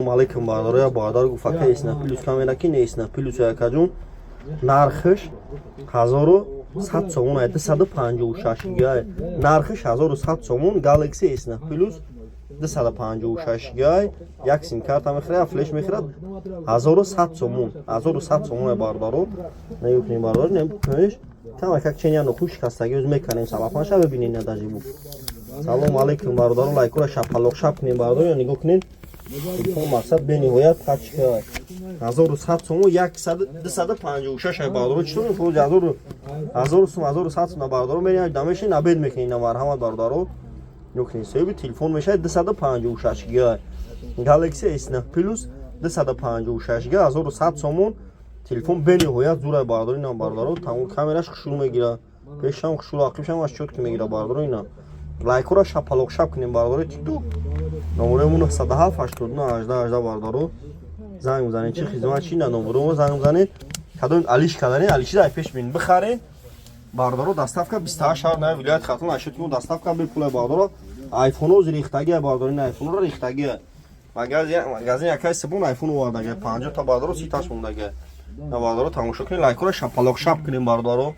Алейкум бардоря бадар гуфака исна плюс камера ки несна плюс якажун нархш 1100 сомон ай 256 гай нархш 1100 сомон Galaxy исна плюс 256 гай як сим карта мехра флеш мехра 1100 сомон 1100 сомон бардаро неюхни бардор нем кеш там как ченяно хуш кастаги уз меканем салафан ша бибинин надажибу салом алейкум бардор лайкура шапалоқ шап кунем бардор я нигоҳ кунед телефон мақсад бениҳоят качка 1100 сомон 256 ай бардор чутор фуруз 1100 сом бардор мериям дамешин абед мекунин на марҳамат бардор нукни соҳиби телефон мешавад 256 гига Galaxy S9 Plus 256 гига 1100 сомон телефон бениҳоят зур ай бардор ина бардор тамом камераш хушул мегира пешам хушул ақибшам аш чотки мегира бардор ина лайкура шапалоқ шап кунем бардор тикток номеремон 97 89 18 бардор занг бизанед чи хизмат чи на номеремон занг бизанед кадом алиш кадане алиши ай пеш бин бихарен бардор доставка 28 шаҳр на вилоят хатон ашотмо доставка бепулай бардор айфон оз рихтаги бардор ин айфон ро рихтаги магазин якай сабун айфон овардаги 50 та бардор 30 таш мондаги на бардор тамошо кунед лайкура шапалоқ шап кунем бардор